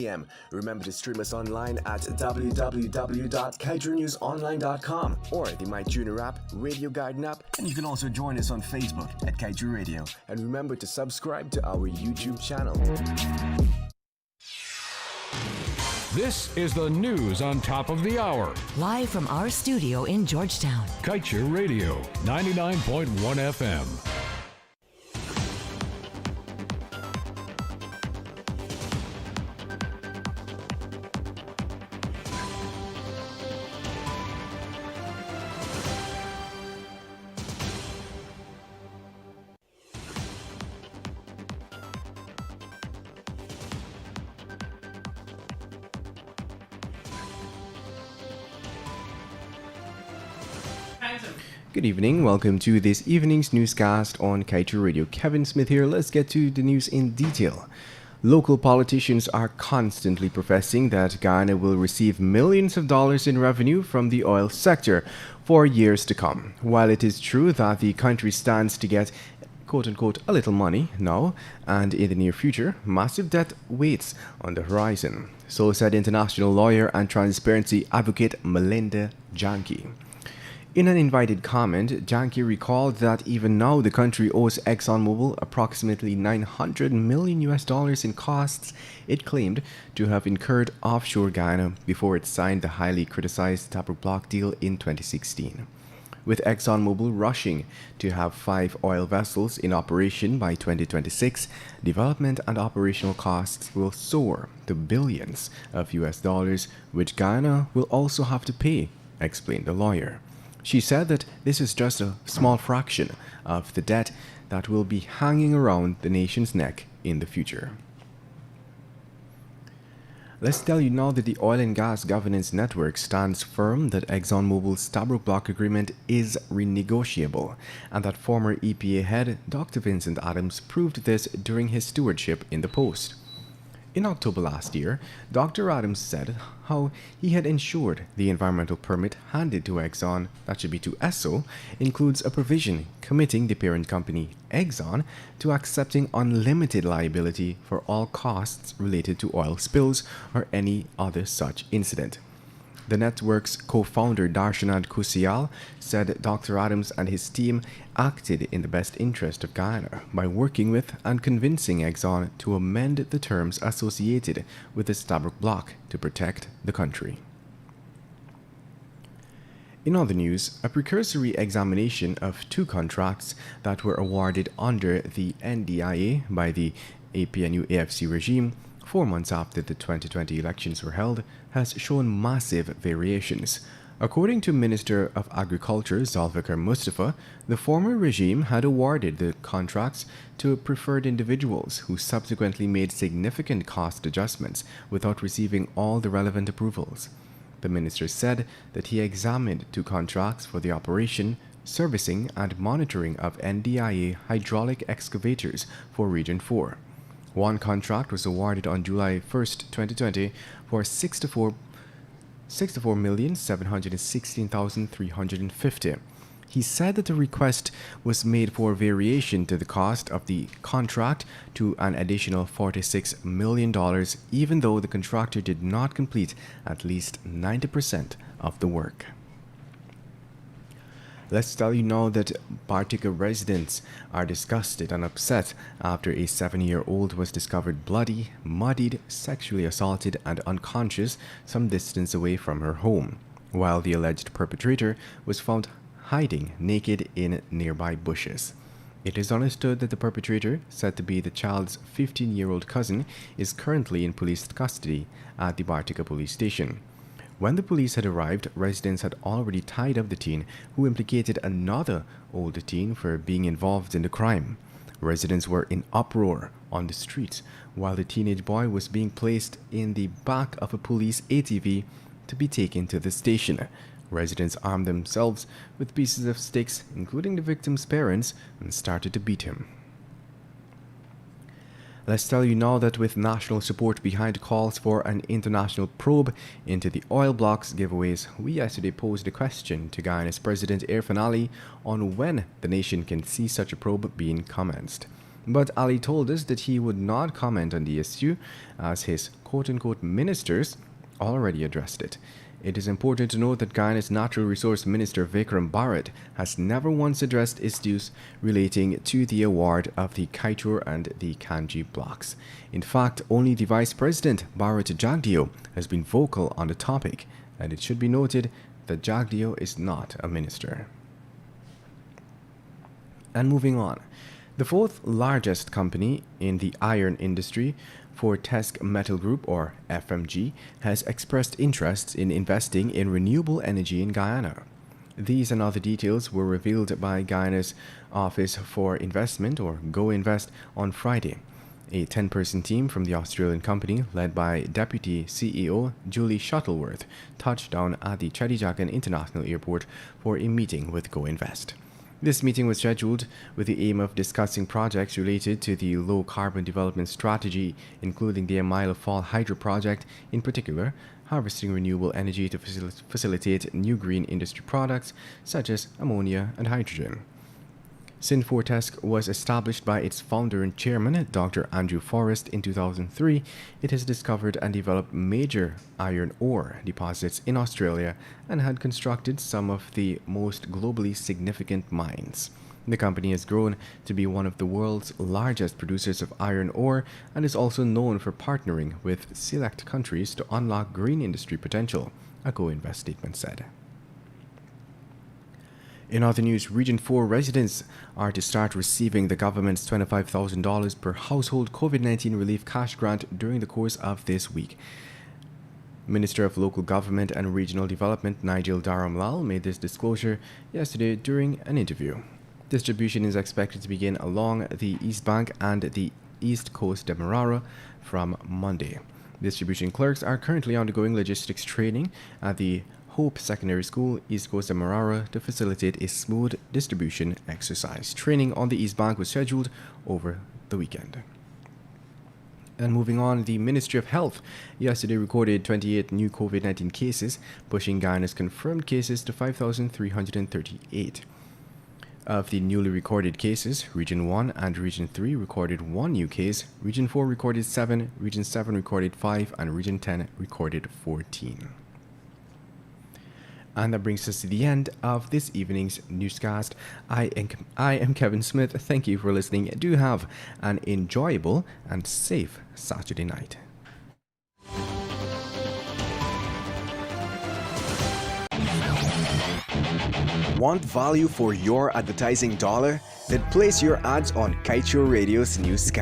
p.m. Remember to stream us online at www.kaieteurnewsonline.com or the MyTuner app, Radio Garden app, and you can also join us on Facebook at Kaieteur Radio. And remember to subscribe to our YouTube channel. This is the news on top of the hour. Live from our studio in Georgetown. Kaieteur Radio, 99.1 FM. Good evening, welcome to this evening's newscast on Kaieteur Radio. Kevin Smith here. Let's get to the news in detail. Local politicians are constantly professing that Guyana will receive millions of dollars in revenue from the oil sector for years to come. While it is true that the country stands to get quote-unquote a little money now and in the near future, massive debt waits on the horizon. So said international lawyer and transparency advocate Melinda Janke. In an invited comment, Janke recalled that even now the country owes ExxonMobil approximately $900 million in costs it claimed to have incurred offshore Guyana before it signed the highly criticized Stabroek Block deal in 2016. With ExxonMobil rushing to have 5 oil vessels in operation by 2026, development and operational costs will soar to billions of US dollars, which Guyana will also have to pay, explained the lawyer. She said that this is just a small fraction of the debt that will be hanging around the nation's neck in the future. Let's tell you now that the Oil and Gas Governance Network stands firm that ExxonMobil's Stabroek Block agreement is renegotiable, and that former EPA head Dr. Vincent Adams proved this during his stewardship in the post. In October last year, Dr. Adams said how he had ensured the environmental permit handed to Exxon, that should be to Esso, includes a provision committing the parent company, Exxon, to accepting unlimited liability for all costs related to oil spills or any other such incident. The network's co-founder Darshanad Kusial said Dr. Adams and his team acted in the best interest of Guyana by working with and convincing Exxon to amend the terms associated with the Stabroek Block to protect the country. In other news, a precursory examination of 2 contracts that were awarded under the NDIA by the APNU-AFC regime 4 months after the 2020 elections were held, has shown massive variations. According to Minister of Agriculture Zulfikar Mustafa, the former regime had awarded the contracts to preferred individuals who subsequently made significant cost adjustments without receiving all the relevant approvals. The minister said that he examined 2 contracts for the operation, servicing and monitoring of NDIA hydraulic excavators for Region 4. One contract was awarded on July 1, 2020 for $64,716,350. He said that the request was made for variation to the cost of the contract to an additional $46 million, even though the contractor did not complete at least 90% of the work. Let's tell you now that Bartica residents are disgusted and upset after a 7-year-old was discovered bloody, muddied, sexually assaulted, and unconscious some distance away from her home, while the alleged perpetrator was found hiding naked in nearby bushes. It is understood that the perpetrator, said to be the child's 15-year-old cousin, is currently in police custody at the Bartica police station. When the police had arrived, residents had already tied up the teen, who implicated another older teen for being involved in the crime. Residents were in uproar on the streets, while the teenage boy was being placed in the back of a police ATV to be taken to the station. Residents armed themselves with pieces of sticks, including the victim's parents, and started to beat him. Let's tell you now that with national support behind calls for an international probe into the oil blocks giveaways, we yesterday posed a question to Guyana's President Irfaan Ali on when the nation can see such a probe being commenced. But Ali told us that he would not comment on the issue as his quote-unquote ministers already addressed it. It is important to note that Guyana's Natural Resource Minister Vikram Bharat has never once addressed issues relating to the award of the Kaieteur and the Kanji blocks. In fact, only the Vice President, Bharat Jagdeo, has been vocal on the topic, and it should be noted that Jagdeo is not a minister. And moving on, the fourth largest company in the iron industry, Fortesque Metal Group, or FMG, has expressed interest in investing in renewable energy in Guyana. These and other details were revealed by Guyana's Office for Investment, or Go Invest, on Friday. A 10-person team from the Australian company, led by Deputy CEO Julie Shuttleworth, touched down at the Chedijakan International Airport for a meeting with Go Invest. This meeting was scheduled with the aim of discussing projects related to the low-carbon development strategy, including the Amila Fall Hydro project, in particular, harvesting renewable energy to facilitate new green industry products such as ammonia and hydrogen. Since Fortesque was established by its founder and chairman, Dr. Andrew Forrest, in 2003, it has discovered and developed major iron ore deposits in Australia and had constructed some of the most globally significant mines. The company has grown to be one of the world's largest producers of iron ore and is also known for partnering with select countries to unlock green industry potential, a Go Invest statement said. In other news, Region 4 residents are to start receiving the government's $25,000 per household COVID-19 relief cash grant during the course of this week. Minister of Local Government and Regional Development Nigel Dharamlal made this disclosure yesterday during an interview. Distribution is expected to begin along the East Bank and the East Coast Demerara from Monday. Distribution clerks are currently undergoing logistics training at the Hope Secondary School, East Coast Demerara, to facilitate a smooth distribution exercise. Training on the East Bank was scheduled over the weekend. And moving on, the Ministry of Health yesterday recorded 28 new COVID-19 cases, pushing Guyana's confirmed cases to 5,338. Of the newly recorded cases, Region 1 and Region 3 recorded 1 new case, Region 4 recorded 7, Region 7 recorded 5, and Region 10 recorded 14. And that brings us to the end of this evening's newscast. I am Kevin Smith. Thank you for listening. Do have an enjoyable and safe Saturday night. Want value for your advertising dollar? Then place your ads on Kaieteur Radio's Newscast.